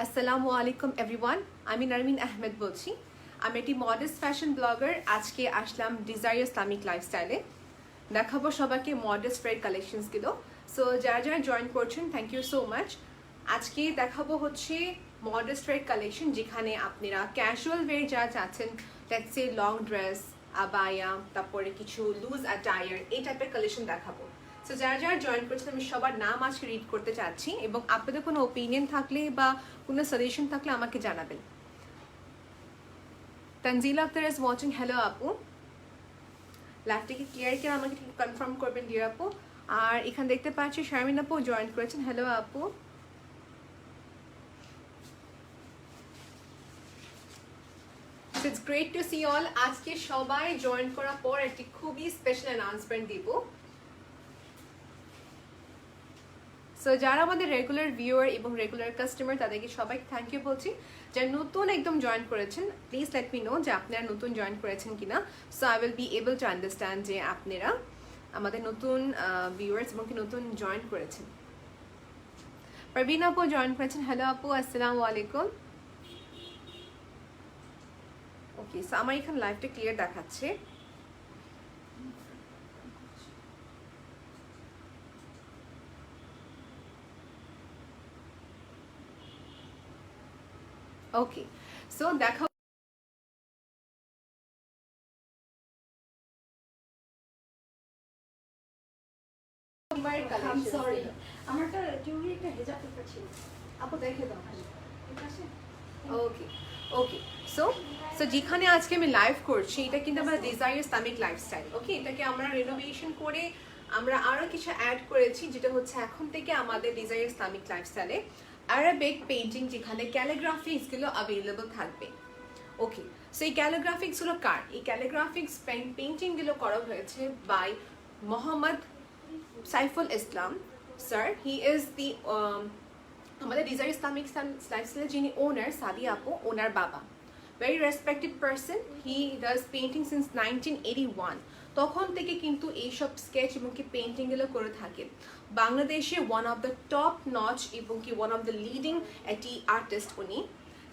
আসসালামু আলাইকুম এভরিওয়ান, আমি নারমিন আহমেদ বলছি। আমি একটি মডেস্ট ফ্যাশন ব্লগার। আজকে আসলাম ডিজায়ার ইসলামিক লাইফস্টাইলে। দেখাবো সবাইকে মডেস্ট ওয়্যার কালেকশনসগুলো। সো যারা যারা জয়েন করছেন, থ্যাংক ইউ সো মাচ। আজকে দেখাবো হচ্ছে মডেস্ট ওয়্যার কালেকশন, যেখানে আপনারা ক্যাজুয়াল ওয়্যার যারা চাচ্ছেন, let's say long dress, abaya, তারপরে কিছু লুজ অ্যাটায়ার, এই টাইপের কালেকশন দেখাবো। সো যারা যারা জয়েন করছেন, আমি সবার নাম আজকে রিড করতে চাচ্ছি এবং আপনাদের কোনো ওপিনিয়ন থাকলে বা কোনো সাজেশন থাকলে আমাকে জানাবেন। Tanzila Akter is watching. Hello আপু, লাইভটা কি ক্লিয়ার কিনা আমাকে ঠিক কনফার্ম করবেন ডিয়ার আপু। আর এখানে দেখতে পাচ্ছি শারমিন আপু জয়েন করেছেন। হ্যালো আপু। It's great to see all. আজকে সবাই জয়েন করার পর একটি খুবই স্পেশাল অ্যানাউন্সমেন্ট দিব। সো যারা আমাদের রেগুলার ভিউয়ার এবং রেগুলার কাস্টমার, তাদেরকে সবাইকে থ্যাংক ইউ বলছি। যারা নতুন একদম জয়েন করেছেন, প্লিজ লেট মি নো যে আপনারা নতুন জয়েন করেছেন কিনা। So I will be able to understand যে আপনারা আমাদের নতুন ভিউয়ার্স এবং কি নতুন জয়েন করেছেন। প্রবীণ আপু জয়েন করেছেন। হ্যালো আপু, আসসালামু আলাইকুম। ওকে, সো আমার এখানে লাইভটা ক্লিয়ার দেখাচ্ছে। ওকে, সো দেখা ওকে ওকে। সো সো যেখানে আজকে আমি লাইভ করছি, এটা কিন্তু আমরা ডিজায়ার ইসলামিক লাইফস্টাইল। ওকে, এটাকে আমরা রিনোভেশন করে আমরা আরো কিছু অ্যাড করেছি, যেটা হচ্ছে এখন থেকে আমাদের ডিজায়ার ইসলামিক লাইফস্টাইলে আরাবিক পেইন্টিং, যেখানে ক্যালিগ্রাফিক্সগুলো অ্যাভেলেবল থাকবে। ওকে, সো এই ক্যালিগ্রাফিক্সগুলো কার? এই ক্যালিগ্রাফিক্স পেইন্টিংগুলো করা হয়েছে by Mohammad Saiful Islam sir. He is the আমাদের ডিজায়ার ইসলামিক লাইফস্টাইলের যিনি ওনার, সাদিয়া আপু, ওনার বাবা। Very respected person. He does painting since 1981। তখন থেকে কিন্তু এইসব স্কেচ এবং কি পেইন্টিংগুলো করে থাকে। বাংলাদেশে one of the top notch এবং কি ওয়ান অফ দ্য লিডিং একটি আর্টিস্ট উনি।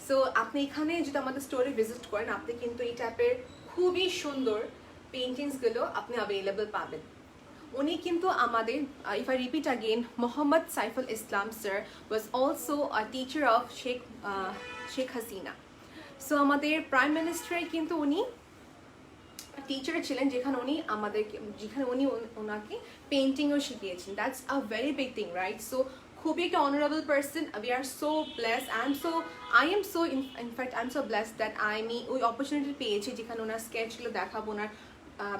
সো আপনি এখানে যদি আমাদের স্টোরে ভিজিট করেন, আপনি কিন্তু এই টাইপের খুবই সুন্দর পেইন্টিংসগুলো আপনি অ্যাভেলেবল পাবেন। উনি কিন্তু আমাদের, if I repeat again, Mohammad Saiful Islam sir was also a teacher of Sheikh Hasina. So আমাদের প্রাইম মিনিস্টারে কিন্তু উনি টিচার ছিলেন, যেখানে উনি ওনাকে পেইন্টিংও শিখিয়েছেন। That's a very big thing, right? So খুবই একটা honourable person. We are so bless, I am so in fact I am so bless that আমি ওই অপরচুনিটি পেয়েছি, যেখানে ওনার স্কেচগুলো দেখাবো, ওনার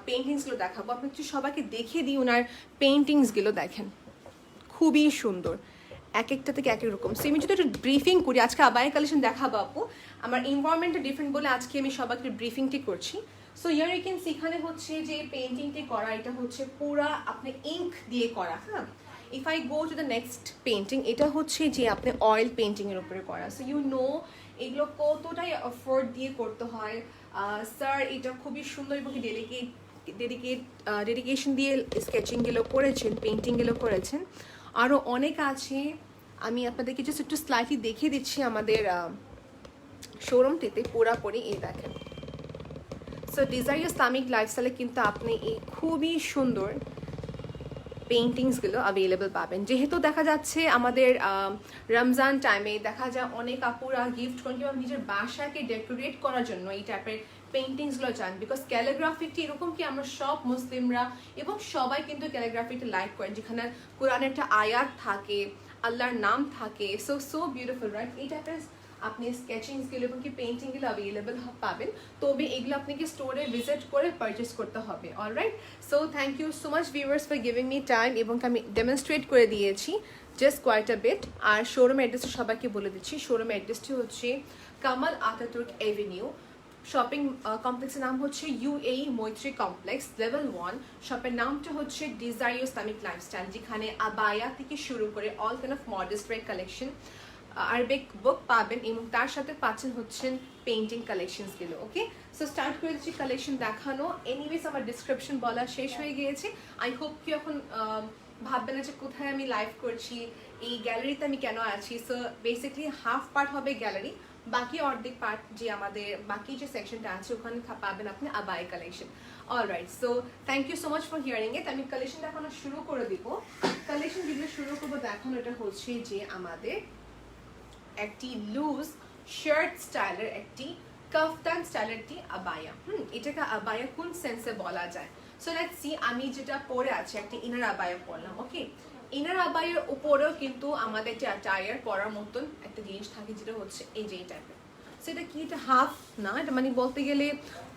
পেইন্টিংসগুলো দেখাবো। আপনি একটু সবাইকে দেখিয়ে দিই ওনার পেইন্টিংসগুলো। দেখেন, খুবই সুন্দর, এক একটা থেকে এক এক রকম। সো আমি যদি একটু ব্রিফিং করি, আজকে আবায়া কালেকশন দেখাবো আপু। আমার ইনভায়রনমেন্টটা ডিফারেন্ট বলে আজকে আমি সবাইকে ব্রিফিংটি করছি। So here you can see, এখানে হচ্ছে যে পেইন্টিংটি করা, এটা হচ্ছে পুরা আপনি ইঙ্ক দিয়ে করা। হ্যাঁ, if I go to the next painting, এটা হচ্ছে যে আপনি অয়েল পেইন্টিংয়ের উপরে করা। সো ইউ নো এগুলো কতটাই এফোর্ট দিয়ে করতে হয়। স্যার এটা খুবই সুন্দর এবং ডেডিকেশন দিয়ে স্কেচিংগুলো করেছেন, পেইন্টিংগুলো করেছেন। আরও অনেক আছে, আমি আপনাদেরকে জাস্ট একটু স্লাইটলি দেখিয়ে দিচ্ছি আমাদের শোরুমটিতে পুরাপুরি। এই দেখেন, সো ডিজায়ার ইসলামিক লাইফস্টাইলে কিন্তু আপনি এই খুবই সুন্দর পেইন্টিংসগুলো অ্যাভেলেবল পাবেন। যেহেতু দেখা যাচ্ছে আমাদের রমজান টাইমে দেখা যায় অনেক আপুরা গিফট করেন কিংবা নিজের বাসাকে ডেকোরেট করার জন্য এই টাইপের পেইন্টিংসগুলো চান। বিকজ ক্যালিগ্রাফিটি এরকম কি আমরা সব মুসলিমরা এবং সবাই কিন্তু ক্যালিগ্রাফিটা লাইক করেন, যেখানে কোরআনের একটা আয়াত থাকে, আল্লাহর নাম থাকে। So beautiful, right? এই টাইপের আপনি স্কেচিংসগুলো এবং কি পেইন্টিংগুলো অ্যাভেলেবল পাবেন। তবে এগুলো আপনাকে স্টোরে ভিজিট করে পারচেস করতে হবে। Alright, so thank you so much viewers for giving me time, এবং আমি ডেমনস্ট্রেট করে দিয়েছি জাস্ট কোয়াইট আ বিট। আর শোরুম অ্যাড্রেসটা সবাইকে বলে দিচ্ছি। শোরুম অ্যাড্রেসটি হচ্ছে কামাল আতাতুর্ক এভিনিউ। শপিং কমপ্লেক্সের নাম হচ্ছে UAE মৈত্রী কমপ্লেক্স, লেভেল 1। শপের নামটা হচ্ছে ডিজায়ার ইসলামিক লাইফস্টাইল, যেখানে আবায়া থেকে শুরু করে all kind of modest wear collection, Arabic book পাবেন, এবং তার সাথে পাচ্ছেন হচ্ছেন পেইন্টিং কালেকশনসগুলো। ওকে, সো স্টার্ট করে দিচ্ছি কালেকশন দেখানো। এনিওয়েজ আমার ডিসক্রিপশন বলা শেষ হয়ে গিয়েছে। আই হোপ কি এখন ভাববে না যে কোথায় আমি লাইভ করছি, এই গ্যালারিতে আমি কেন আছি। সো বেসিকলি হাফ পার্ট হবে গ্যালারি, বাকি অর্ধেক পার্ট যে আমাদের বাকি যে সেকশনটা আছে ওখানে পাবেন আপনি আবায়া collection. Alright, so thank you so much for hearing it. আমি কালেকশন দেখানো শুরু করে দিব। কালেকশন যেগুলো শুরু করবো দেখানো, এটা হচ্ছে যে আমাদের একটি লুজ শার্ট স্টাইলের একটি কাফতান স্টাইলের একটি আবায়া। এটাকে আবায়া কোন সেন্সে বলা যায়? সো লেটস সি, আমি যেটা পরে আছে একটা ইনার আবায়া পরলাম। ওকে, ইনার আবায়ের উপরেও কিন্তু আমাদের একটা অ্যাটায়ার পরার মতন একটা জিনিস থাকে, যেটা হচ্ছে এই যে টাইপের। সো এটা কি, এটা হাফ না, এটা মানে বলতে গেলে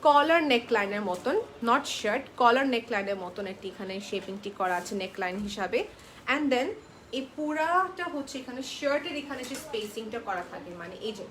কলার নেকলাইনের মতন, নট শার্ট, কলার নেকলাইনের মতন একটি এখানে শেপিংটি করা আছে নেকলাইন হিসাবে। অ্যান্ড দেন এই পুরাটা হচ্ছে এখানে শার্টের এখানে যে স্পেসিংটা করা থাকে, মানে এই যে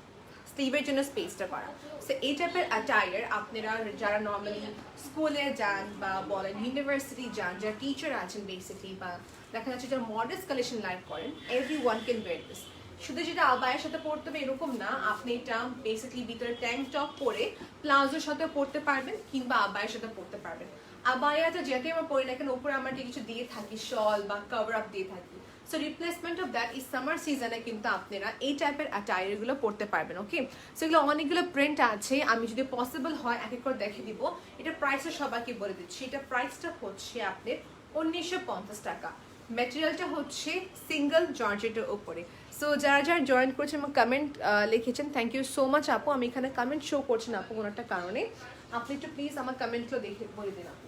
স্লিভের জন্য স্পেসটা করা। সো এই টাইপের অ্যাটায়ার আপনারা যারা নর্মালি স্কুলে যান বা বলেন ইউনিভার্সিটি যান, যারা টিচার আছেন বেসিকলি, বা দেখা যাচ্ছে যারা মডেস্ট কালেকশন লাইভ করেন, everyone can wear this. শুধু যেটা আবায়ের সাথে পরতে হবে এরকম না, আপনি এটা বেসিকলি ভিতরে ট্যাঙ্ক টপ পরে প্লাজোর সাথে পরতে পারবেন কিংবা আবায়ের সাথে পরতে পারবেন। আবায়াটা যেতে আমরা পরি না কেন উপরে আমরা কিছু দিয়ে থাকি, শল বা কভার আপ দিয়ে থাকি। সো রিপ্লেসমেন্ট অফ দ্যাট এই সামার সিজনে কিন্তু আপনারা এই টাইপের অ্যাটায়ারগুলো পরতে পারবেন। ওকে, সো এগুলো অনেকগুলো প্রিন্ট আছে, আমি যদি পসিবল হয় এক এক করে দেখে দিব। এটা প্রাইসটা সবাইকে বলে দিচ্ছি, এটা প্রাইসটা হচ্ছে আপনার 1950 টাকা। ম্যাটেরিয়ালটা হচ্ছে সিঙ্গেল জর্জেটের উপরে। সো যারা যারা জয়েন করেছেন এবং কমেন্ট লিখেছেন, থ্যাংক ইউ সো মাচ আপু। আমি এখানে কমেন্ট শো করছি না আপু কোনো একটা কারণে, আপনি একটু প্লিজ আমার কমেন্টগুলো দেখে বলে দিন আপু।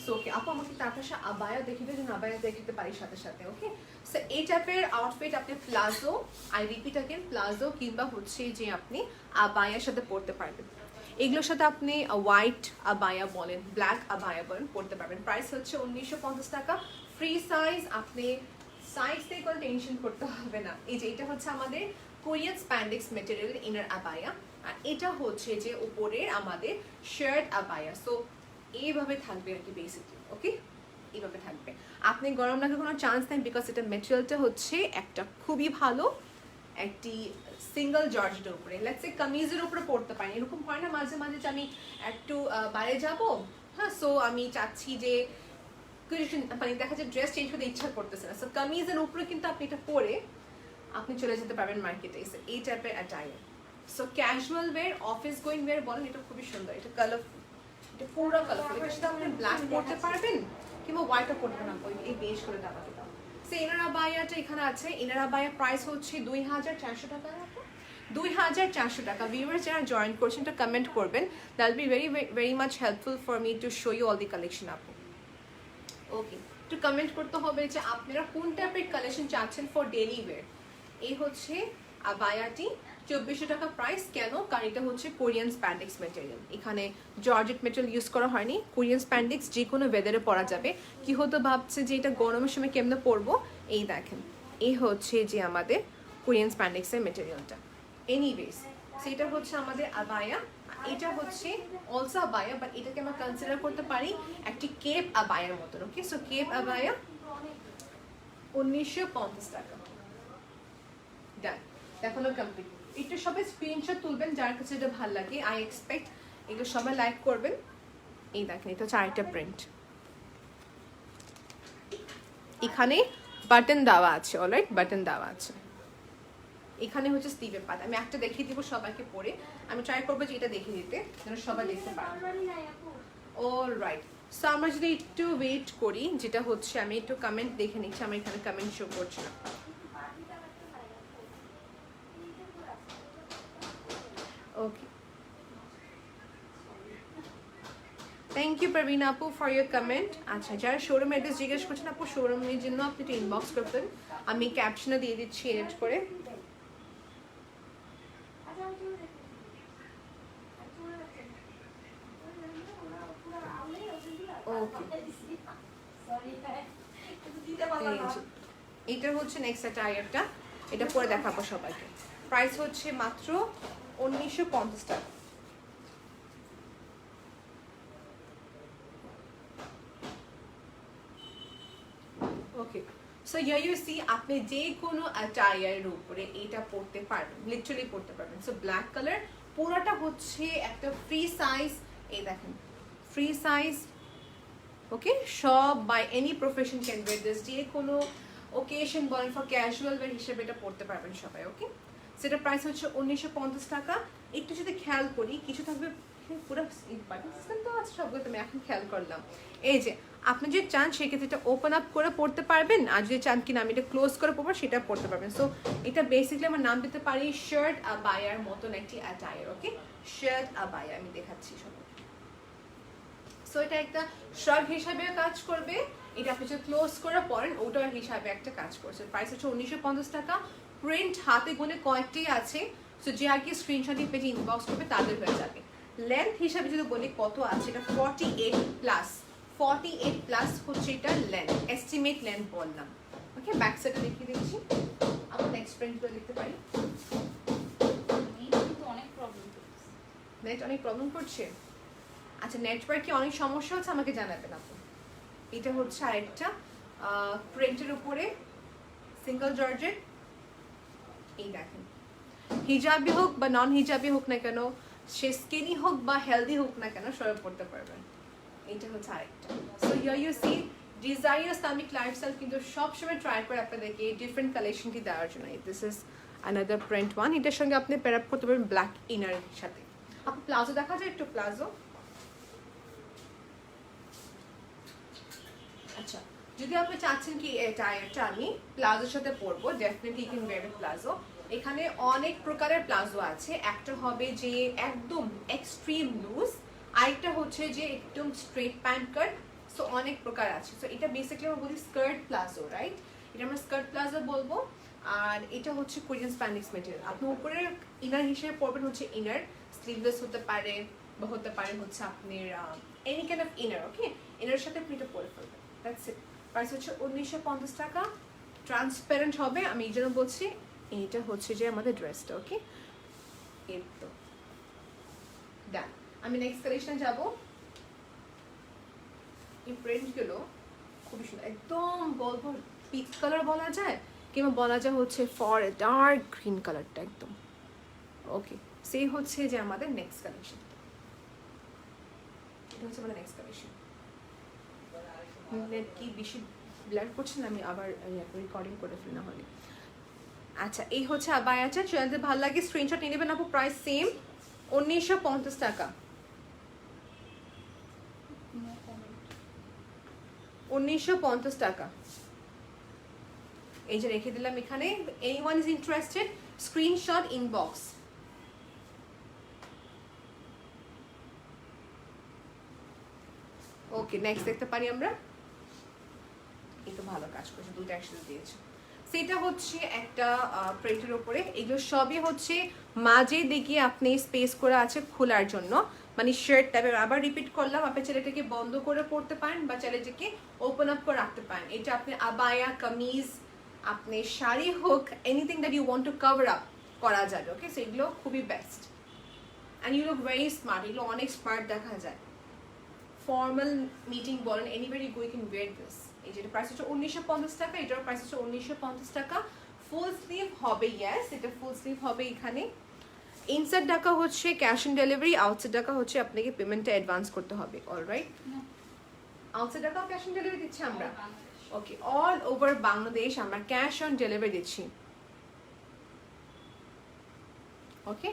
সো ওকে আপু, আমাকে তার পাশে আবায়া দেখিয়ে দিন, আবায়া দেখাতে পারি সাথে সাথে। ওকে, সো এই টাইপের আউটফিট আপনি palazzo, I repeat again, palazzo কিংবা হচ্ছে যে আপনি আবায়ার সাথে পরতে পারবেন। এগুলোর সাথে আপনি হোয়াইট আবায়া বলেন, ব্ল্যাক আবায়া বলেন, পরতে পারবেন। প্রাইস হচ্ছে 1950 টাকা। ফ্রি সাইজ, আপনি সাইজ দিয়ে কোনো টেনশন করতে হবে না। এই যে এটা হচ্ছে আমাদের কোরিয়ান স্প্যান্ডেক্স মেটেরিয়াল ইনার আবায়া, আর এটা হচ্ছে যে উপরের আমাদের শার্ট আবায়া। সো এইভাবে থাকবে আর কি বেসিকলি। ওকে, এইভাবে থাকবে, আপনি গরম লাগার কোনো চান্স নেই, বিকজ এটা মেটেরিয়ালটা হচ্ছে একটা খুবই ভালো একটি সিঙ্গেল জর্জেটের উপরে। লেটস সে কামিজের উপরে পরতে পারেন, এরকম হয় না মাঝে মাঝে যে আমি একটু বাইরে যাব, হ্যাঁ, সো আমি চাচ্ছি যে মানে দেখা যায় ড্রেস চেঞ্জ করতে ইচ্ছা করতেছে না, সো কামিজের উপরে কিন্তু আপনি এটা পরে আপনি চলে যেতে পারবেন মার্কেটে। এই টাইপের attire. So casual wear, office going wear বলেন, এটা খুবই সুন্দর, এটা কালারফুল, এটা পুরো কালারফুল। এটার সাথে আপনি ব্ল্যাক পরতে পারবেন কিংবা হোয়াইটও পরতে পারবেন, এই বেশ করে দেখাতে দাও। সো ইনার আবায়াটা এখানে আছে। ইনার আবায়া প্রাইস হচ্ছে 2400 টাকা। 2400 টাকা। ভিউয়ার্স যারা জয়েন করছেন এটা কমেন্ট করবেন, that be very much helpful for me to show you all the collection আপু। ওকে, একটু কমেন্ট করতে হবে যে আপনারা কোন টাইপের কালেকশন চাচ্ছেন ফর ডেইলি ওয়্যার। এই হচ্ছে আবায়াটি 2400 টাকা প্রাইস। কেন? কারণ এটা হচ্ছে কোরিয়ান স্প্যান্ডেক্স ম্যাটেরিয়াল, এখানে জর্জেট ম্যাটেরিয়াল ইউজ করা হয়নি। কোরিয়ান স্প্যান্ডেক্স যে কোনো ওয়েদারে পরা যাবে। কি হতো ভাবছে যে এটা গরমের সময় কেমনে পরবো, এই দেখেন, এই হচ্ছে যে আমাদের কোরিয়ান স্প্যান্ডেক্সের ম্যাটেরিয়ালটা। এনিওয়েজ, সেটা হচ্ছে আমাদের আবায়া, এটা হচ্ছে অলসো আবায়া, বাট এটাকে আমরা কনসিডার করতে পারি একটি কেপ আবায়ার মতন। ওকে, সো কেপ আবায়া 1950 টাকা। ডান, দেখানো কমপ্লিট। এটা সবাই স্ক্রিনশট তুলবেন যার কাছে এটা ভালো লাগে। আই এক্সপেক্ট এগুলো সবাই লাইক করবেন। এই দেখেন, এটা হচ্ছে আরেকটা প্রিন্ট, এখানে বাটন দেওয়া আছে। অলরাইট, বাটন দেওয়া আছে। এখানে হচ্ছে স্লিভের পাত। আমি একটা দেখিয়ে দিব সবাইকে পরে, আমি ট্রাই করবো যে এটা দেখিয়ে দিতে যেন সবাই দেখতে পারে। অলরাইট, সো আমরা যদি একটু ওয়েট করি, যেটা হচ্ছে আমি একটু কমেন্ট দেখে নিচ্ছি, আমার এখানে কমেন্ট শো করছে না। ওকে, থ্যাংক ইউ প্রবীণ আপু ফর ইউর কমেন্ট। আচ্ছা, যারা শোরুম অ্যাড্রেস জিজ্ঞেস করছেন আপু, শোরুমের জন্য আপনি একটু ইনবক্স করতেন, আমি ক্যাপশনে দিয়ে দিচ্ছি এডিট করে। ওকে, এটা হচ্ছে নেক্সট অ্যাটায়ারটা, এটা পরে দেখাবো সবাইকে। প্রাইস হচ্ছে মাত্র 1950 টাকা। ওকে, সো হিয়ার ইউ সি, আপনি যে কোনো অ্যাটায়ারের উপরে এটা পরতে পারবেন, লিটারালি পরতে পারবেন। সো ব্ল্যাক কালার, পুরোটা হচ্ছে একটা ফ্রি সাইজ। এই দেখেন, ফ্রি সাইজ ওকে, সব by any profession can wear this, যে কোনো ওকেশন বলেন ফর ক্যাজুয়াল ওয়্যার হিসেবে এটা পড়তে পারবেন সবাই। ওকে, সেটা প্রাইস হচ্ছে 1950 টাকা। একটু যদি খেয়াল করি কিছু থাকবে পুরো বাটন সিস্টেম তো আছে সবগুলো, আমি এখন খেয়াল করলাম। এই যে আপনি যে চান সেক্ষেত্রে এটা ওপেন আপ করে পড়তে পারবেন, আর যদি চান কিনা আমি এটা ক্লোজ করে পড়বো সেটা পড়তে পারবেন। সো এটা বেসিক্যালি আমার নাম দিতে পারি শার্ট আবায়ার মতন একটি অ্যাটায়ার। ওকে, শার্ট আবায়া আমি দেখাচ্ছি সব। সো এটা একটা শার্ট হিসাবে কাজ করবে, এটা আপনি যদি ক্লোজ করে পড়েন ওটার হিসাবে একটা কাজ করছে। প্রাইস হচ্ছে 1950 টাকা। প্রিন্ট হাতে গুনে কয়েকটি আছে, সো যে আগে স্ক্রিনশট দিয়ে পেজে ইনবক্স করবে তাদের হয়ে যাবে। লেন্থ হিসাবে যদি বলি কত আছে, এটা 48 প্লাস, 48 প্লাস হচ্ছে এটা লেন্থ, এস্টিমেট লেন্থ বললাম। ওকে, ব্যাক সাইডে দেখিয়ে দিচ্ছি, আমরা নেক্সট প্রিন্টগুলো দেখতে পারি। নেট অনেক প্রবলেম করছে, আচ্ছা নেটওয়ার্কে অনেক সমস্যা হচ্ছে আমাকে জানাবেন আপনি। এটা হচ্ছে আরেকটা প্রিন্টের উপরে সিঙ্গেল জর্জেট। এই দেখেন, হিজাবি হোক বা নন হিজাবি হোক না কেন, সে স্কিনি হোক বা হেলদি হোক না কেন, সবাই পড়তে পারবেন। এটা হচ্ছে আরেকটা। So here you see desire Islamic lifestyle কিন্তু সবসময় ট্রাই করে আপনাদেরকে ডিফারেন্ট কালেকশনটি দেওয়ার জন্য। This is another print one, এটার সঙ্গে আপনি প্যার আপ করতে পারবেন ব্ল্যাক ইনারের সাথে। আপনি প্লাজো দেখা যায় একটু, প্লাজো। আচ্ছা, যদি আপনি চাচ্ছেন কি এটা আমি প্লাজোর সাথে পরবো, definitely you can wear with palazzo. এখানে অনেক প্রকারের প্লাজো আছে, একটা হবে যে একদম এক্সট্রিম লুজ, আরেকটা হচ্ছে যে একদম স্ট্রেট প্যান্ট কাট। সো অনেক প্রকার আছে। সো এটা বেসিক্যালি আমরা বলি স্কার্ট প্লাজো, রাইট? এটা আমরা স্কার্ট প্লাজো বলবো। আর এটা হচ্ছে কোরিয়ান স্প্যান্ডিক্স মেটেরিয়াল। আপনি উপরে ইনার হিসেবে পরবেন হচ্ছে ইনার, স্লিভলেস হতে পারে বা হতে পারে হচ্ছে আপনার এনি কাইন্ড অফ ইনার। ওকে, ইনারের সাথে আপনি এটা পরে ফেলবেন, দ্যাটস ইট। প্রাইস হচ্ছে 1950 টাকা। ট্রান্সপারেন্ট হবে, আমি এই জন্য বলছি। এইটা হচ্ছে যে আমাদের ড্রেসটা। ওকে, এই তো ডান। আমি নেক্সট কালেকশনে যাব। এই প্রিন্টগুলো খুবই সুন্দর, একদম বলবো পিচ কালার বলা যায়, কিংবা বলা যায় হচ্ছে ফর ডার্ক গ্রিন কালারটা একদম। ওকে, সেই হচ্ছে যে আমাদের নেক্সট কালেকশন। এটা হচ্ছে আমাদের নেক্সট কালেকশন। নেট কি বেশি ব্লার করছে না, আমি আবার রেকর্ডিং করে ফেলি না হলে। আচ্ছা, এই হচ্ছে আবায়াটা। যদি ভালো লাগে স্ক্রিনশট নিয়ে নেবেন আপু। প্রাইস সেম 1950 টাকা। 1950 টাকা। এই যে রেখে দিলাম এখানে। Anyone is interested, screenshot inbox. Okay, next দেখতে পারি আমরা। একটু ভালো কাজ করছে, দুটো একসাথে দিয়েছে। সেটা হচ্ছে একটা প্রিন্টের উপরে। এগুলো সবই হচ্ছে মাঝে দিকে আপনি স্পেস করে আছে খোলার জন্য, মানে শার্ট টাইপের। আবার রিপিট করলাম, আপনি ছেলেটাকে বন্ধ করে পড়তে পারেন বা ছেলেটাকে ওপেন আপ করে রাখতে পারেন। এটা আপনি আবায়া, কামিজ, আপনি শাড়ি হোক, anything that you want to cover up করা যাবে। ওকে, সেগুলো খুবই best. And you look very smart, এগুলো অনেক স্মার্ট দেখা যায়। ফর্মাল মিটিং বলেন, anywhere you go you can wear this. এই যেটা প্রাইস হচ্ছে 1950 টাকা, এটার প্রাইস হচ্ছে 1950 টাকা। ফুল স্লিভ হবে, ইয়েস এটা ফুল স্লিভ হবে। এখানে ইনসাইড টাকা হচ্ছে ক্যাশ অন ডেলিভারি, আউটসাইড টাকা হচ্ছে আপনাকে পেমেন্টটা অ্যাডভান্স করতে হবে। অলরাইট, আউটসাইড টাকা ক্যাশ অন ডেলিভারি দিচ্ছি আমরা। ওকে, অল ওভার বাংলাদেশ আমরা ক্যাশ অন ডেলিভারি দিচ্ছি। Okay,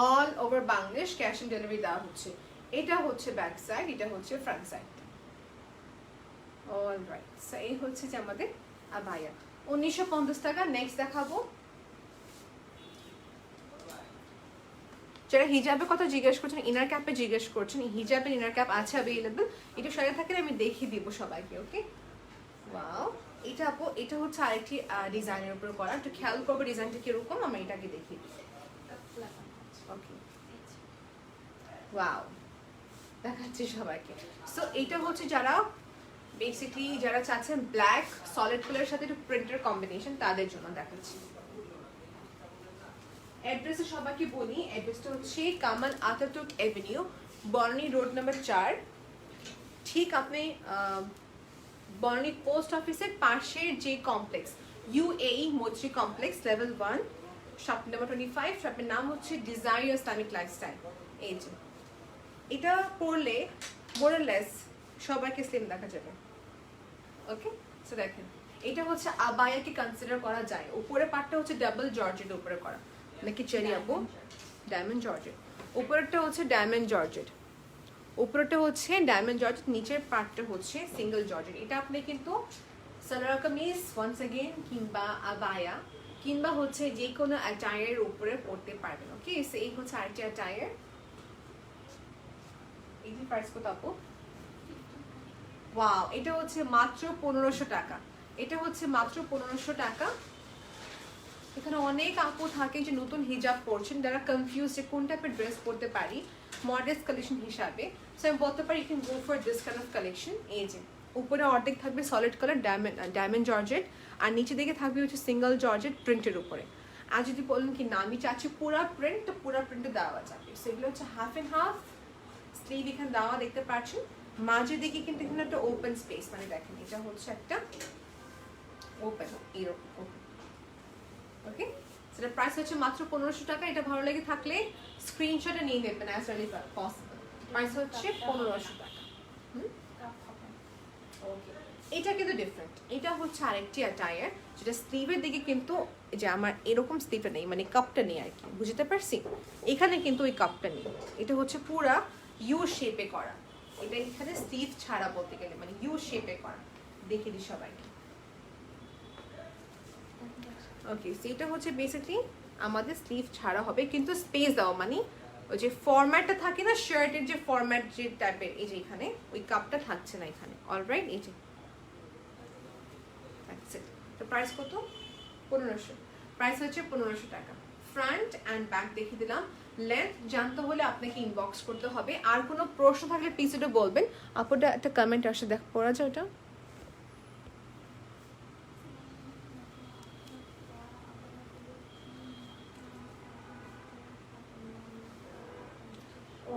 all over Bangladesh cash on delivery দেওয়া হচ্ছে। এটা হচ্ছে ব্যাক সাইড, এটা হচ্ছে ফ্রন্ট সাইড। অলরাইট, সো এই হচ্ছে যে আমাদের আবায়া 1950 টাকা। নেক্সট দেখাবো, যারা হিজাবের কথা জিজ্ঞেস করছেন, ইনার ক্যাপে জিজ্ঞেস করছেন, হিজাবের ইনার ক্যাপ আছে অ্যাভেলেবল। এটা সাথে থাকলে আমি দেখিয়ে দিব সবাইকে। ওকে, ওয়াও, এটা আপু, এটা হচ্ছে আরেকটি ডিজাইনের উপর করা। একটু খেয়াল করবো ডিজাইনটা কিরকম, আমি এটাকে দেখিয়ে দিই। ওকে, ওয়াও, দেখাচ্ছি সবাইকে। সো এটা হচ্ছে যারা বেসিক্যালি যারা চাচ্ছেন ব্ল্যাক সলিড কালারের সাথে একটু প্রিন্টের কম্বিনেশন, তাদের জন্য দেখাচ্ছি। অ্যাড্রেসে সবাইকে বলি, অ্যাড্রেসটা হচ্ছে Kamal Ataturk Avenue, বর্নি road number 4। ঠিক আপনি বর্নি পোস্ট অফিসের পাশের যে কমপ্লেক্স, UAE মৈত্রী কমপ্লেক্স, লেভেল 1, শপ নাম্বার 25। শপের নাম হচ্ছে ডিজায়ার ইসলামিক লাইফস্টাইল। এই যে এটা পড়লে মোরলেস সবাইকে সেম দেখা যাবে। ওকে, সো দেখেন এটা হচ্ছে আবায়াকে কনসিডার করা যায়। উপরে পার্টটা হচ্ছে ডাবল জর্জেট উপরে করা, নাকি চেরি আপু? Diamond georgette. উপরেরটা হচ্ছে ডায়মন্ড জর্জেট, উপরেরটা হচ্ছে ডায়মন্ড জর্জেট, নিচের পার্টটা হচ্ছে সিঙ্গেল জর্জেট। এটা আপনি কিন্তু সালোয়ার কামিজ ওয়ান্স अगेन কিংবা আবায়া কিংবা হচ্ছে যে কোনো অ্যাটায়ারের উপরে পরতে পারবেন। ওকে, সো এই হচ্ছে আরেকটি অ্যাটায়ার। এই প্রাইস কত আপু? ওয়াও, এটা হচ্ছে মাত্র 1500 টাকা। এটা হচ্ছে মাত্র 1500 টাকা। এখানে অনেক আপু থাকে যে নতুন হিজাব পরছেন, যারা কনফিউজ যে কোন টাইপের ড্রেস পরতে পারি মডেস্ট কালেকশন হিসাবে। সো আমি বলতে পারি you can go for this kind of collection. এই যে উপরে অর্ধেক থাকবে সলিড কালার ডায়মন্ড জর্জেট, আর নিচে দিকে থাকবে হচ্ছে সিঙ্গেল জর্জেট প্রিন্টের উপরে। আর যদি বলেন কি না আমি চাচ্ছি পুরা প্রিন্ট, তো পুরা প্রিন্টে দেওয়া যাবে। সেগুলো হচ্ছে হাফ অ্যান্ড হাফ স্লিভ এখানে দেওয়া দেখতে পাচ্ছেন। মাঝে দিকে কিন্তু এখানে একটা ওপেন স্পেস, মানে দেখেন এটা হচ্ছে একটা ওপেন, এরকম ওপেন। ওকে, সেটা প্রাইস হচ্ছে মাত্র 1500 টাকা। এটা ভালো লেগে থাকলে স্ক্রিনশটে নিয়ে নেবেন অ্যাজ আর্লি পসিবল। প্রাইস হচ্ছে 1500 টাকা। ওকে, এটা কিন্তু ডিফারেন্ট। এটা হচ্ছে আরেকটি অ্যাটায়ার যেটা স্লিভের দিকে কিন্তু যে আমার এরকম স্লিভটা নেই, মানে কাপটা নেই আর কি, বুঝতে পারছি? এখানে কিন্তু ওই কাপটা নেই, এটা হচ্ছে পুরা ইউ শেপে করা। এটা এখানে স্লিভ ছাড়া বলতে গেলে মানে ইউ শেপে করা। দেখে দিই সবাইকে। ওকে, সেটা হচ্ছে বেসিক্যালি আমাদের স্লিভ ছাড়া হবে কিন্তু স্পেস দেওয়া, মানে ওই যে ফরম্যাটটা থাকে না শার্টের, যে ফরম্যাট যে টাইপের, এই যে এখানে ওই কাপটা থাকছে না এখানে। অলরাইট, এই যে তো প্রাইস কত? 1500। প্রাইস হচ্ছে 1500 টাকা। ফ্রন্ট অ্যান্ড ব্যাক দেখিয়ে দিলাম। লেন্থ জানতে হলে আপনাকে ইনবক্স করতে হবে। আর কোনো প্রশ্ন থাকলে প্লিজ এটা বলবেন। আপুটা একটা কমেন্ট আসে, দেখ পড়া যায় ওটা।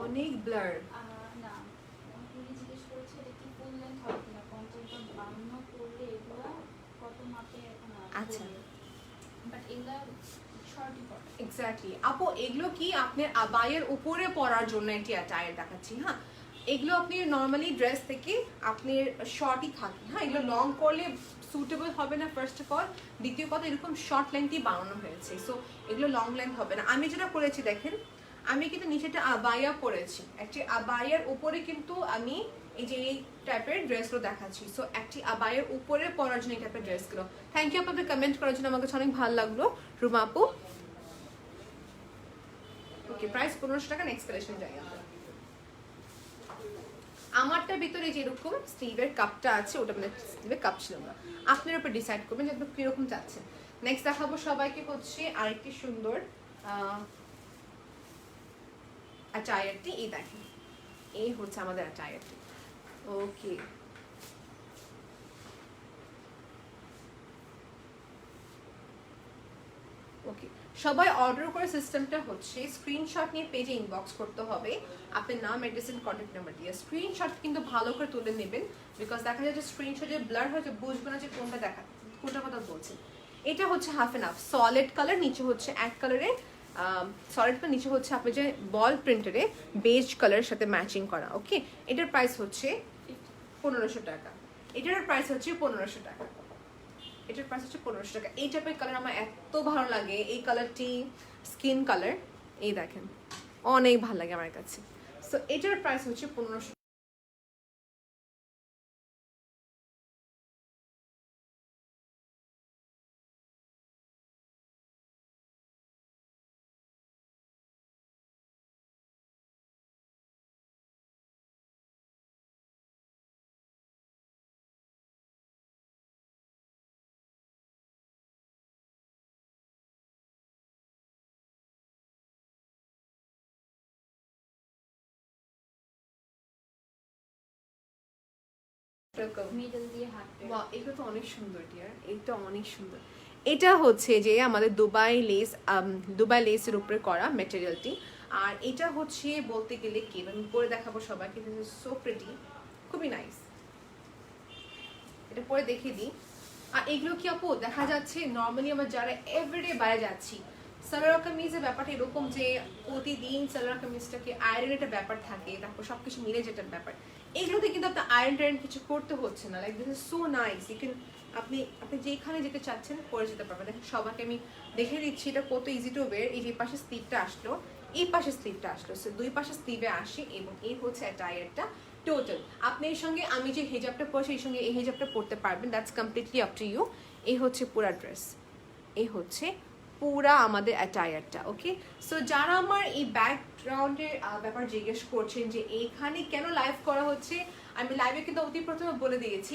অনেক ব্লার। আচ্ছা, এক্স্যাক্টলি আপু, এগুলো কি আপনার আবায়ের উপরে পরার জন্য একটি অ্যাটায়ার দেখাচ্ছি। হ্যাঁ, এগুলো আপনি নর্মালি ড্রেস থেকে আপনার শর্টই থাকে। হ্যাঁ, এগুলো লং করলে সুটেবল হবে না ফার্স্ট অফ অল, দ্বিতীয় কথা এরকম শর্ট লেন্থই বানানো হয়েছে, সো এগুলো লং লেন্থ হবে না। আমি যেটা করেছি দেখেন, আমি কিন্তু নিচেটা আবায়া পরেছি, একটি আবায়ার উপরে কিন্তু আমি এই যে এই টাইপের ড্রেসগুলো দেখাচ্ছি। সো একটি আবায়ের উপরে পরার জন্য এই টাইপের ড্রেসগুলো। থ্যাংক ইউ আপনাদের কমেন্ট করার জন্য, আমার কাছে অনেক ভালো লাগলো রুমা আপু। ওকে, প্রাইস 1500 টাকা। নেক্সট কালেকশন যাই আমরা। আমারটার ভিতরে যেরকম স্লিভের কাপটা আছে, ওটা মানে স্লিভের কাপ ছিল না, আপনার উপর ডিসাইড করবেন যে আপনি কিরকম চাচ্ছেন। নেক্সট দেখাবো সবাইকে হচ্ছে আরেকটি সুন্দর অ্যাটায়ারটি। এই দেখেন, এই হচ্ছে আমাদের অ্যাটায়ারটি। ওকে, ওকে, সবাই অর্ডার করে সিস্টেমটা হচ্ছে স্ক্রিনশট নিয়ে পেজে ইনবক্স করতে হবে আপনার নাম, অ্যাড্রেস এন্ড কন্ট্যাক্ট নাম্বার দিয়ে। স্ক্রিনশট কিন্তু ভালো করে তুলে নেবেন, বিকজ দেখা যায় যে স্ক্রিনশটে ব্লার হয়ে বুঝবে না যে কোনটা কথা বলছে। এটা হচ্ছে half and half solid colour, নিচে হচ্ছে এক কালারের সলিড কালার, নিচে হচ্ছে আপনি যে বল প্রিন্টারে বেজ কালারের সাথে ম্যাচিং করা। ওকে, এটার প্রাইস হচ্ছে 1500 টাকা। এটার প্রাইস হচ্ছে 1500 টাকা। এটার প্রাইস হচ্ছে 1500 টাকা। এই টাইপের কালার আমার এত ভালো লাগে, এই কালারটি স্কিন কালার, এই দেখেন অনেক ভালো লাগে আমার কাছে। সো এটার প্রাইস হচ্ছে 1500। এটা তো অনেক সুন্দর ডিয়ার, এটা অনেক সুন্দর। এটা হচ্ছে যে আমাদের দুবাই লেসের উপরে করা ম্যাটেরিয়ালটি। আর এটা হচ্ছে বলতে গেলে কি, আমি পরে দেখাবো সবাইকে, সো প্রিটি, খুবই নাইস। এটা পরে দেখিয়ে দিই। আর এগুলো কি আপু দেখা যাচ্ছে নর্মালি আমরা যারা এভরিডে বাইরে যাচ্ছি সালোয়ার কামিজের ব্যাপারটা এরকম যে প্রতিদিন সালোয়ার কামিজটাকে আয়রন একটা ব্যাপার থাকে, তারপর সবকিছু মিলে যেটার ব্যাপার, এগুলোতে কিন্তু আপনার আয়রন টায়রন কিছু করতে হচ্ছে না। Like this is so nice, you can আপনি আপনি যেখানে যেতে চাচ্ছেন পরে যেতে পারবেন। দেখেন সবাইকে আমি দেখে দিচ্ছি এটা কত ইজি টু ওয়্যার। এই যে পাশে স্লিভটা আসলো, এই পাশে স্লিভটা আসলো, সো দুই পাশে স্লিভে আসে এবং এই হচ্ছে অ্যাটায়ারটা টোটাল। আপনি এর সঙ্গে আমি যে হিজাবটা পরছি এর সঙ্গে এই হিজাবটা পরতে পারবেন, that's completely up to you. এই হচ্ছে পুরা ড্রেস, এই হচ্ছে পুরা আমাদের অ্যাটায়ারটা। ওকে, সো যারা আমার এই ব্যাকগ্রাউন্ডের ব্যাপার জিজ্ঞেস করছেন যে এইখানে কেন লাইভ করা হচ্ছে, আমি লাইভে কিন্তু অতি প্রথমে বলে দিয়েছি।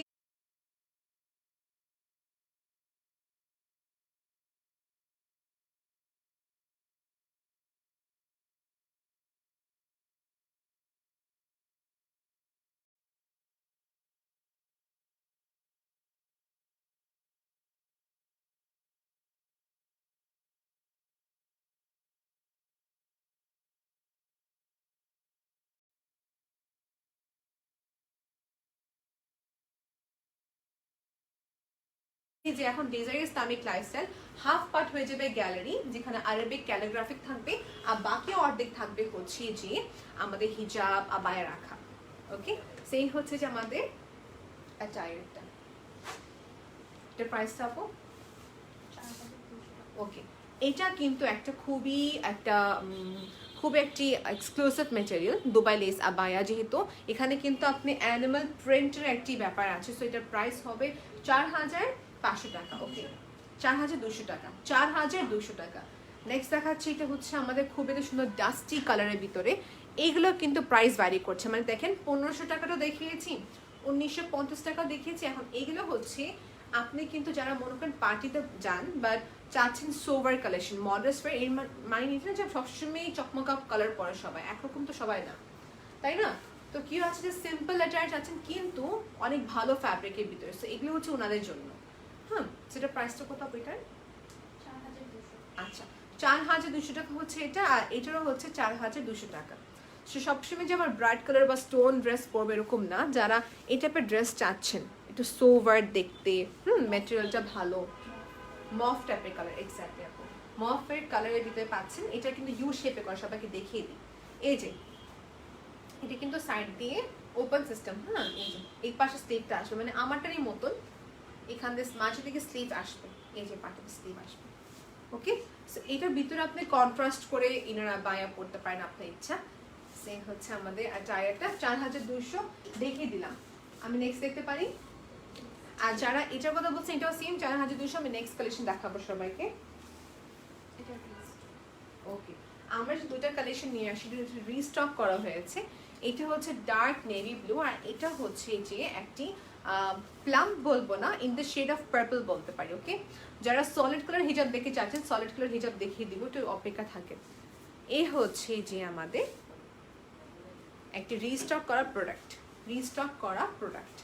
যে এখন design Islamic lifestyle half part হয়ে যাবে গ্যালারি, যেখানে আরবিক ক্যালিগ্রাফিক থাকবে, আর বাকি অর্ধেক থাকবে হচ্ছে যে আমাদের হিজাব আবায়া রাখা। ওকে, সেই হচ্ছে যে আমাদের অ্যাটায়ারটা। এটার প্রাইসটা আপু ওকে, এটা কিন্তু একটা খুবই একটা খুব একটি exclusive material, Dubai less abaya. যেহেতু এখানে কিন্তু আপনি অ্যানিমাল প্রিন্টের একটি ব্যাপার আছে, সো এটার প্রাইস হবে 4500 টাকা। ওকে, 4200 টাকা, 4200 টাকা। নেক্সট দেখাচ্ছি, এটা হচ্ছে আমাদের খুব একটা সুন্দর ডাস্টি কালারের ভিতরে। এইগুলো কিন্তু প্রাইস ভ্যারি করছে, মানে দেখেন 1500 টাকাটা দেখিয়েছি, 1950 টাকাও দেখিয়েছি। এখন এগুলো হচ্ছে আপনি কিন্তু যারা মনে করেন পার্টিতে যান বাট চাচ্ছেন সোভার কালেকশন, মডার্ন ওয়্যার, এর মানে নিতে না যে সবসময় চকমকা কালার পরে সবাই একরকম তো সবাই না, তাই না? তো কি আছে যে সিম্পল অ্যাটায়ার চাচ্ছেন কিন্তু অনেক ভালো ফ্যাব্রিকের ভিতরে, সো এগুলো হচ্ছে ওনাদের জন্য। হ্যাঁ, সেটা প্রাইসটা কত এটার? আচ্ছা, 4200 টাকা হচ্ছে এটা, আর এটারও হচ্ছে 4200 টাকা। সে সবসময় যে আমার ব্রাইট কালার বা স্টোন ড্রেস পরবে এরকম না, যারা এই টাইপের ড্রেস চাচ্ছেন একটু সোভার দেখতে, ম্যাটেরিয়ালটা ভালো, মফ টাইপের কালার, এক্স্যাক্টলি আপু মফের কালারের ভিতরে পাচ্ছেন। এটা কিন্তু ইউ শেপে করা, সবাইকে দেখিয়ে দিই। এই যে এটা কিন্তু সাইড দিয়ে ওপেন সিস্টেম, হ্যাঁ, এই যে এই পাশে স্লিভটা আসবে, মানে আমারটারই মতন এখান দিয়ে মাঝে থেকে স্লিভ আসবে, এই যে পার্টের স্লিভ আসবে। ওকে, সো এটার ভিতরে আপনি কন্ট্রাস্ট করে ইনারা বায়া পড়তে পারেন আপনার ইচ্ছা। সেই হচ্ছে আমাদের টায়ারটা 4200 দেখিয়ে দিলাম। আমি নেক্সট দেখতে পারি। আর যারা এটার কথা বলছেন এটাও সেম 4200। আমি নেক্সট কালেকশন দেখাবো সবাইকে। ওকে, আমরা যে দুইটা কালেকশন নিয়ে আসি, রিস্টক করা হয়েছে। এটা হচ্ছে ডার্ক নেভি ব্লু, আর এটা হচ্ছে যে একটি প্লাম বলবো না, in the shade of purple বলতে পারি। ওকে, যারা সলিড কালার হিজাব দেখে চাচ্ছেন সলিড কালার হিজাব দেখিয়ে দিব, একটু অপেক্ষা থাকে। এই হচ্ছে যে আমাদের একটি রিস্টক করা প্রোডাক্ট, রিস্টক করা প্রোডাক্ট।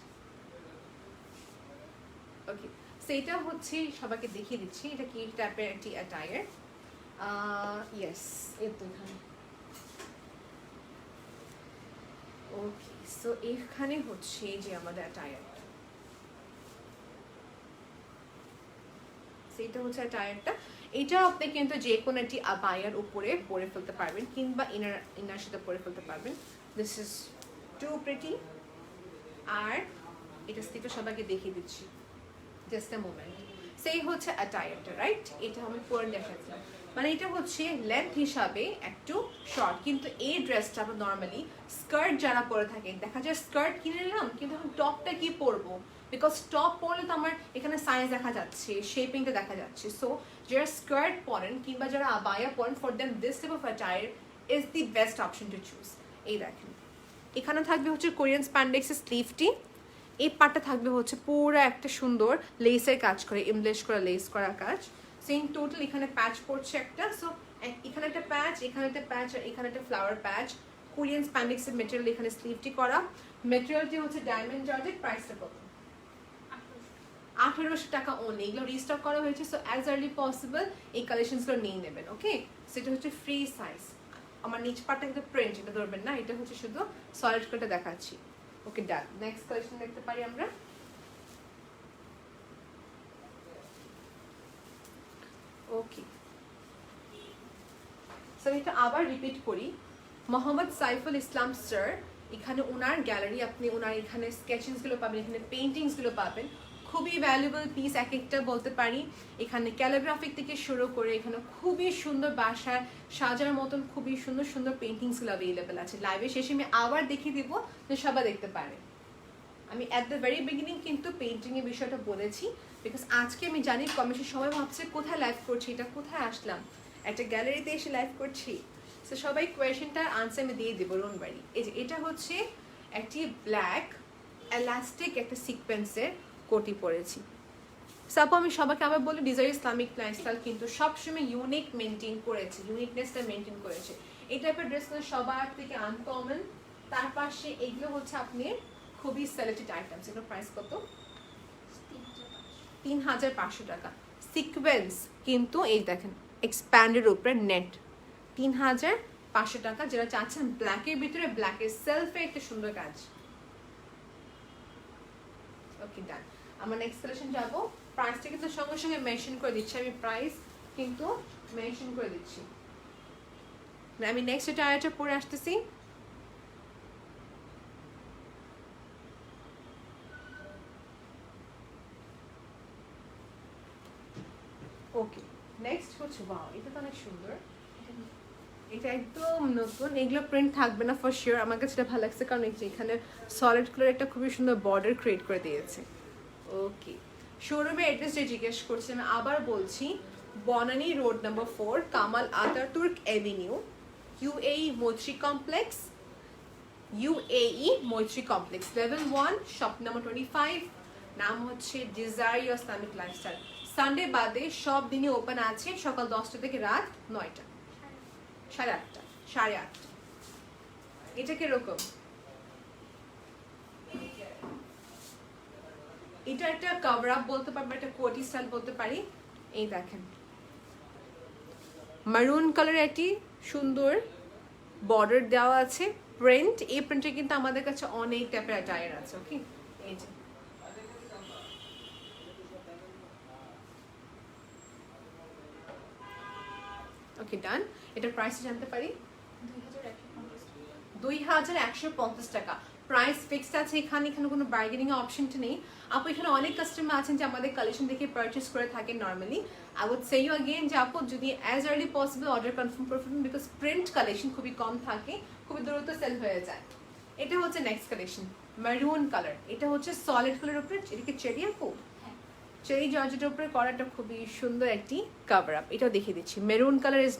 ওকে, সেটা হচ্ছে সবাইকে দেখিয়ে দিচ্ছি এটা কি টাইপের একটি অ্যাটায়ার। ইয়েস, এই তো এখানে। ওকে, সো এখানে হচ্ছে যে আমাদের অ্যাটায়ারটা, সেটা হচ্ছে অ্যাটায়ারটা। এটা আপনি কিন্তু যে কোনো একটি আবায়ার উপরে পরে ফেলতে পারবেন, কিংবা ইনার সাথে পরে ফেলতে পারবেন। This is too pretty. আর এটা স্লিপটা সবাইকে দেখিয়ে দিচ্ছি, জাস্ট আ মোমেন্ট। সেই হচ্ছে অ্যাটায়ারটা, রাইট? এটা আমি পরে দেখাচ্ছিলাম, মানে এটা হচ্ছে লেন্থ হিসাবে একটু শর্ট, কিন্তু এই ড্রেসটা আমরা নর্মালি স্কার্ট যারা পরে থাকে, দেখা যায় স্কার্ট কিনে নিলাম কিন্তু এখন টপটা কি পরবো, বিকজ টপ পরলে তো আমার এখানে সাইজ দেখা যাচ্ছে, শেপিংটা দেখা যাচ্ছে। সো যারা স্কার্ট পরেন কিংবা যারা আবায়া পরেন, for them this type of attire is the best option to choose. এই দেখেন, এখানে থাকবে হচ্ছে কোরিয়ান স্প্যান্ডেক্সের স্লিভটি, এই পাটটা থাকবে হচ্ছে পুরো একটা সুন্দর লেসের কাজ করে, ইমলেস করা লেস করা কাজ। সেম টোটাল এখানে প্যাচ পড়ছে একটা, সো এখানে একটা প্যাচ, এখানে একটা প্যাচ, আর এখানে একটা ফ্লাওয়ার প্যাচ। কোরিয়ান স্প্যান্ডেক্সের মেটেরিয়াল এখানে স্লিভটি করা, মেটেরিয়ালটি হচ্ছে ডায়মন্ড জর্জেট। প্রাইসটা কত? 1800 টাকা অনলি। এগুলো রিস্টক করা হয়েছে, সো অ্যাজ আর্লি পসিবল এই কালেকশনসগুলো নিয়ে নেবেন। ওকে, সেটা হচ্ছে ফ্রি সাইজ। আমার নিচ পার্টটা কিন্তু প্রিন্ট, এটা ধরবেন না, এটা হচ্ছে শুধু সলিড কালারটা দেখাচ্ছি। ওকে, ডান। নেক্সট কালেকশন দেখতে পারি আমরা। ওকে, সো এটা আবার রিপিট করি, মোহাম্মদ সাইফুল ইসলাম স্যার, এখানে ওনার গ্যালারি, আপনি ওনার এখানে স্কেচিংসগুলো পাবেন, এখানে পেন্টিংসগুলো পাবেন, খুবই ভ্যালুয়েবল পিস এক একটা বলতে পারি। এখানে ক্যালিগ্রাফিক থেকে শুরু করে এখানে খুবই সুন্দর বাসায় সাজার মতন খুবই সুন্দর সুন্দর পেন্টিংসগুলো অ্যাভেলেবেল আছে। লাইভে শেষে আমি আবার দেখিয়ে দিব যে সবাই দেখতে পারে। আমি অ্যাট দ্য ভেরি বিগিনিং কিন্তু পেন্টিংয়ের বিষয়টা বলেছি, বিকজ আজকে আমি জানি কমেন্টে সবাই ভাবছে কোথায় লাইভ করছি, এটা কোথায় আসলাম, একটা গ্যালারিতে এসে লাইভ করছি। তো সবাই কোয়েশ্চেনটার আনসার আমি দিয়ে দেবো ডোন্ট ওয়ারি। এই যে এটা হচ্ছে একটি ব্ল্যাক এলাস্টিক একটা সিকোয়েন্সের কোটি পরেছি। সাপো আমি সবাইকে আবার বলি, ডিজায়ার ইসলামিক লাইফস্টাইল কিন্তু সবসময় ইউনিক মেনটেন করেছে, ইউনিকনেসটা মেনটেন করেছে। এই টাইপের ড্রেসগুলো সবার থেকে আনকমন। তার পাশে এগুলো হচ্ছে আপনার খুবই সিলেক্টেড আইটেমস। এগুলো প্রাইস কত? 3500 টাকা। সিকোয়েন্স কিন্তু এই দেখেন এক্সপ্যান্ডের উপরে নেট 3500 টাকা। যেটা চাচ্ছেন ব্ল্যাকের ভিতরে, ব্ল্যাকের সেলফে একটা সুন্দর কাজ। ওকে ডান। আমরা নেক্সট কালেকশন যাব। প্রাইসটা কিন্তু সঙ্গে সঙ্গে মেনশন করে দিচ্ছি, আমি প্রাইস কিন্তু মেনশন করে দিচ্ছি। আমি নেক্সট এটা আরেকটা পরে আসতেছি। ওকে নেক্সট হচ্ছে, ওয়াও এটা তো অনেক সুন্দর, এটা একদম নতুন। এগুলো প্রিন্ট থাকবে না ফর শিওর, আমার কাছে এটা ভালো লাগছে কারণ এখানে সলিড কালার একটা খুবই সুন্দর বর্ডার ক্রিয়েট করে দিয়েছে। ওকে, শোরুমের অ্যাড্রেসটা জিজ্ঞেস করছি, আমি আবার বলছি, Banani road number 4, Kamal Ataturk Avenue, UAE মৈত্রী কমপ্লেক্স, লেভেল 1, শপ নাম্বার 25। নাম হচ্ছে ডিজায়ার ইসলামিক লাইফস্টাইল। সানডে বাদে সব দিনই ওপেন আছে, সকাল 10টা থেকে রাত 9টা, 8:30, 8:30। এটা কিরকম? এটা একটা কভার আপ বলতে পারবো, একটা কোটি স্টাইল বলতে পারি। এই দেখেন মারুন কালার, একটি সুন্দর বর্ডার দেওয়া আছে, প্রিন্ট। এই প্রিন্টে কিন্তু আমাদের কাছে অনেক টাইপের অ্যাটায়ার আছে। ওকে, এই যে ওকে ডান। এটার প্রাইস জানতে পারি? 2150 টাকা প্রাইস ফিক্সড আছে এখানে। এখানে কোনো বার্গেনিং অপশনটা নেই। আপু এখানে অনেক কাস্টমার আছেন যে আমাদের কালেকশন দেখে পারচেস করে থাকেন normally. I would say you again যে আপু যদি as early possible order confirm করে ফেলুন, বিকজ প্রিন্ট কালেকশন খুবই কম থাকে, খুবই দ্রুত সেল হয়ে যায়। এটা হচ্ছে নেক্সট কালেকশন, মেরুন কালার। এটা হচ্ছে সলিড কালারের উপরে, এদিকে চেরি আপু চেরি জর্জেটের উপরে করাটা খুবই সুন্দর একটি কভার আপ। এটাও দেখিয়ে দিচ্ছি, মেরুন কালার ইজ